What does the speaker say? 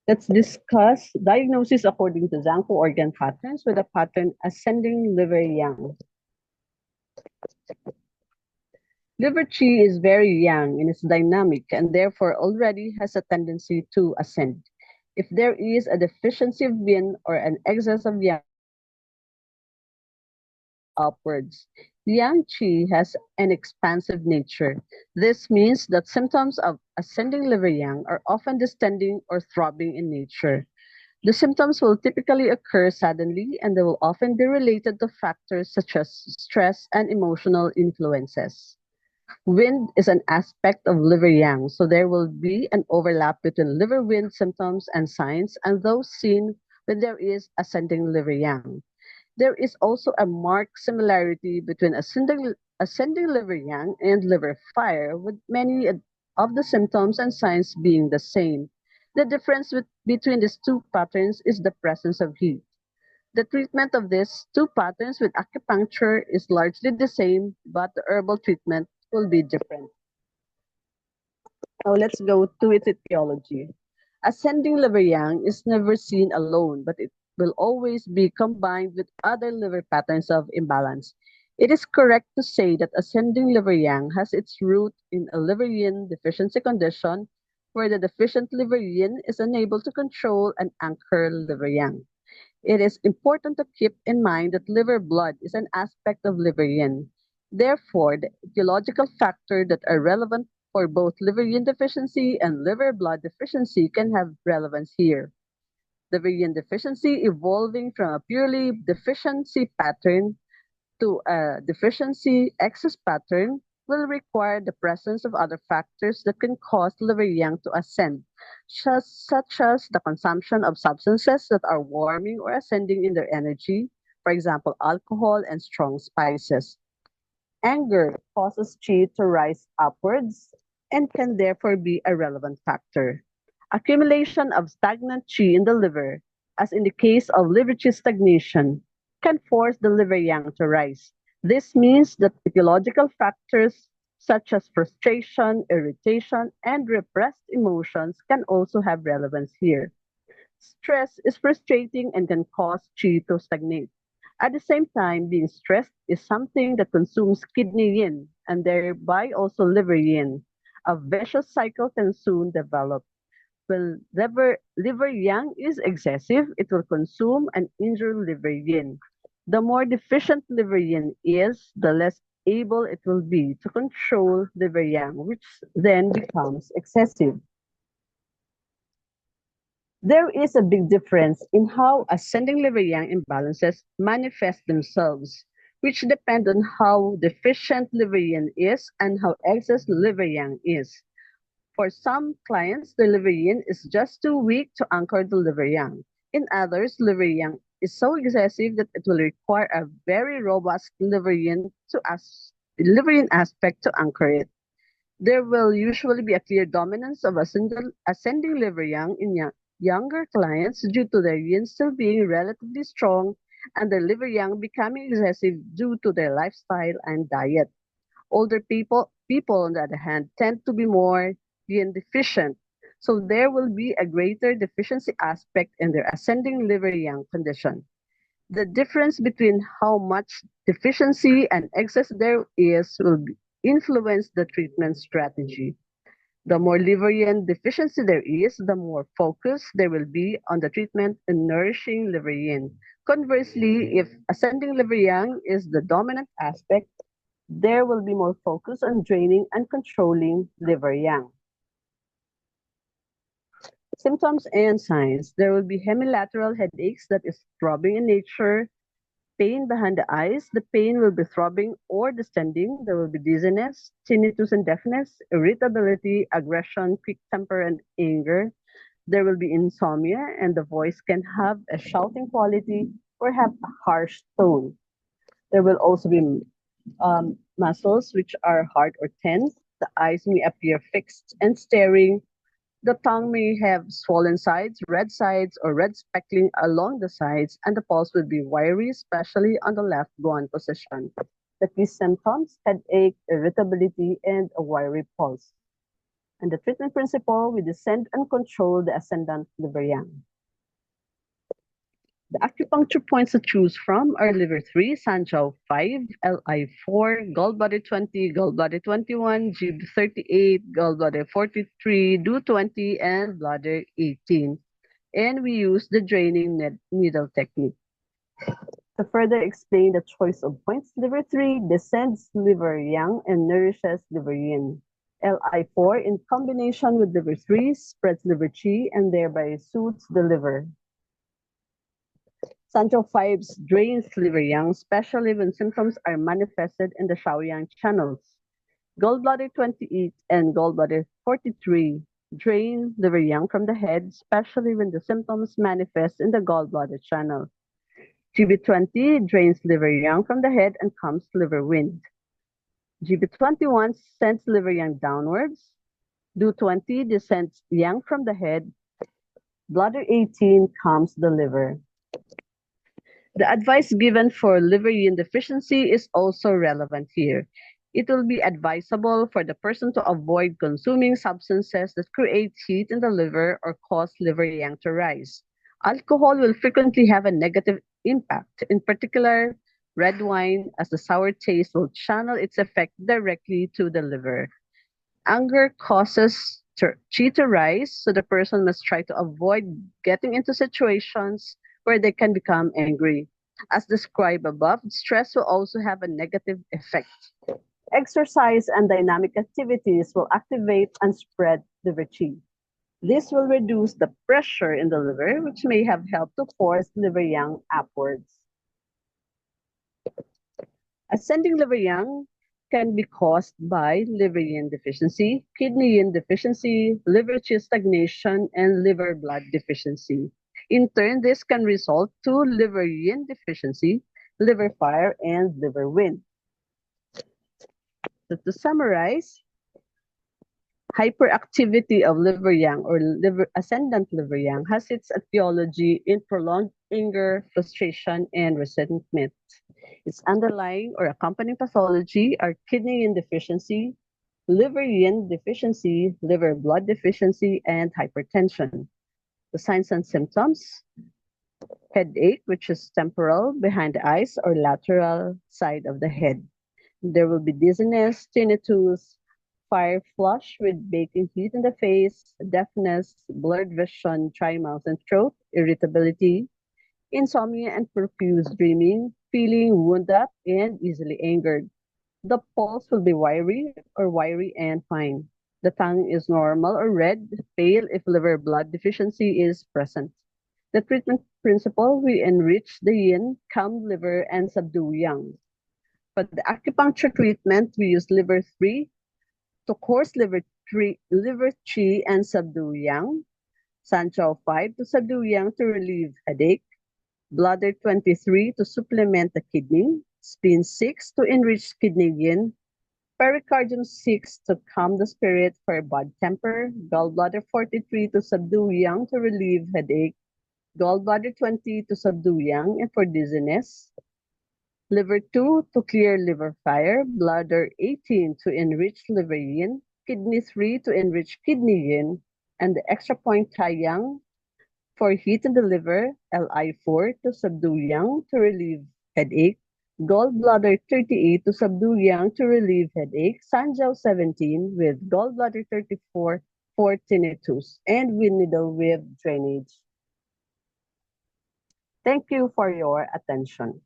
Let's discuss diagnosis according to Zanko organ patterns with a pattern ascending liver yang. Liver Qi is very young and is dynamic and therefore already has a tendency to ascend. If there is a deficiency of yin or an excess of yang, upwards. Yang Qi has an expansive nature. This means that symptoms of ascending liver yang are often distending or throbbing in nature. The symptoms will typically occur suddenly and they will often be related to factors such as stress and emotional influences. Wind is an aspect of liver yang, so there will be an overlap between liver wind symptoms and signs and those seen when there is ascending liver yang. There is also a marked similarity between ascending liver yang and liver fire, with many of the symptoms and signs being the same. The difference between these two patterns is the presence of heat. The treatment of these two patterns with acupuncture is largely the same, but the herbal treatment will be different. Now let's go to its etiology. Ascending liver yang is never seen alone, but it will always be combined with other liver patterns of imbalance. It is correct to say that ascending liver yang has its root in a liver yin deficiency condition where the deficient liver yin is unable to control and anchor liver yang. It is important to keep in mind that liver blood is an aspect of liver yin. Therefore, the etiological factors that are relevant for both liver yin deficiency and liver blood deficiency can have relevance here. Liver yin deficiency evolving from a purely deficiency pattern to a deficiency excess pattern will require the presence of other factors that can cause liver yang to ascend, such as the consumption of substances that are warming or ascending in their energy, for example, alcohol and strong spices. Anger causes qi to rise upwards and can therefore be a relevant factor. Accumulation of stagnant qi in the liver, as in the case of liver qi stagnation, can force the liver yang to rise. This means that physiological factors such as frustration, irritation, and repressed emotions can also have relevance here. Stress is frustrating and can cause qi to stagnate. At the same time, being stressed is something that consumes kidney yin and thereby also liver yin. A vicious cycle can soon develop. When liver yang is excessive, it will consume and injure liver yin. The more deficient liver yin is, the less able it will be to control liver yang, which then becomes excessive. There is a big difference in how ascending liver yang imbalances manifest themselves, which depend on how deficient liver yin is and how excess liver yang is. For some clients, the liver yin is just too weak to anchor the liver yang. In others, liver yang is so excessive that it will require a very robust liver yin aspect to anchor it. There will usually be a clear dominance of ascending liver yang in younger clients due to their yin still being relatively strong and their liver yang becoming excessive due to their lifestyle and diet. Older people on the other hand tend to be more yin deficient. So there will be a greater deficiency aspect in their ascending liver yang condition. The difference between how much deficiency and excess there is will influence the treatment strategy. The more liver yin deficiency there is, the more focus there will be on the treatment in nourishing liver yin. Conversely, if ascending liver yang is the dominant aspect, there will be more focus on draining and controlling liver yang. Symptoms and signs. There will be hemilateral headaches that is throbbing in nature, pain behind the eyes. The pain will be throbbing or distending. There will be dizziness, tinnitus and deafness, irritability, aggression, quick temper and anger. There will be insomnia and the voice can have a shouting quality or have a harsh tone. There will also be muscles which are hard or tense. The eyes may appear fixed and staring. The tongue may have swollen sides, or red speckling along the sides, and the pulse will be wiry, especially on the left guan position. The key symptoms, headache, irritability, and a wiry pulse. And the treatment principle, we descend and control the ascendant liver yang. The acupuncture points to choose from are liver 3, Sanjiao 5, Li 4, gallbladder 20, gallbladder 21, Jib 38, gallbladder 43, Do 20, and bladder 18. And we use the draining needle technique. To further explain the choice of points, liver 3 descends liver yang and nourishes liver yin. Li4 in combination with liver 3 spreads liver qi and thereby soothes the liver. Sanjiao 5 drains liver yang, especially when symptoms are manifested in the Shaoyang channels. Gallbladder 28 and gallbladder 43 drain liver yang from the head, especially when the symptoms manifest in the gallbladder channel. GB20 drains liver yang from the head and calms liver wind. GB21 sends liver yang downwards. Do20 descends yang from the head. Bladder 18 calms the liver. The advice given for liver yin deficiency is also relevant here. It will be advisable for the person to avoid consuming substances that create heat in the liver or cause liver yang to rise. Alcohol will frequently have a negative impact, in particular red wine, as the sour taste will channel its effect directly to the liver. Anger causes qi to rise, so the person must try to avoid getting into situations where they can become angry. As described above, stress will also have a negative effect. Exercise and dynamic activities will activate and spread liver qi. This will reduce the pressure in the liver, which may have helped to force liver yang upwards. Ascending liver yang can be caused by liver yin deficiency, kidney yin deficiency, liver qi stagnation, and liver blood deficiency. In turn, this can result to liver yin deficiency, liver fire, and liver wind. So to summarize, hyperactivity of liver yang or ascendant liver yang has its etiology in prolonged anger, frustration, and resentment. Its underlying or accompanying pathology are kidney yin deficiency, liver yin deficiency, liver blood deficiency, and hypertension. The signs and symptoms: headache, which is temporal, behind the eyes, or lateral side of the head. There will be dizziness, tinnitus, fire flush with baking heat in the face, deafness, blurred vision, dry mouth and throat, irritability, insomnia and profuse dreaming, feeling wound up and easily angered. The pulse will be wiry and fine. The tongue is normal or red, pale if liver blood deficiency is present. The treatment principle, we enrich the yin, calm liver, and subdue yang. For the acupuncture treatment, we use liver 3 to course liver qi and subdue yang, Sanjiao 5 to subdue yang to relieve headache, bladder 23 to supplement the kidney, spleen 6 to enrich kidney yin, pericardium 6 to calm the spirit for bad temper, gallbladder 43 to subdue yang to relieve headache, gallbladder 20 to subdue yang and for dizziness, liver 2 to clear liver fire, bladder 18 to enrich liver yin, kidney 3 to enrich kidney yin, and the extra point tai yang for heat in the liver, Li4 to subdue yang to relieve headache, gallbladder 38 to subdue yang to relieve headache, Sanjiao 17 with gallbladder 34 for tinnitus, and wind needle with drainage. Thank you for your attention.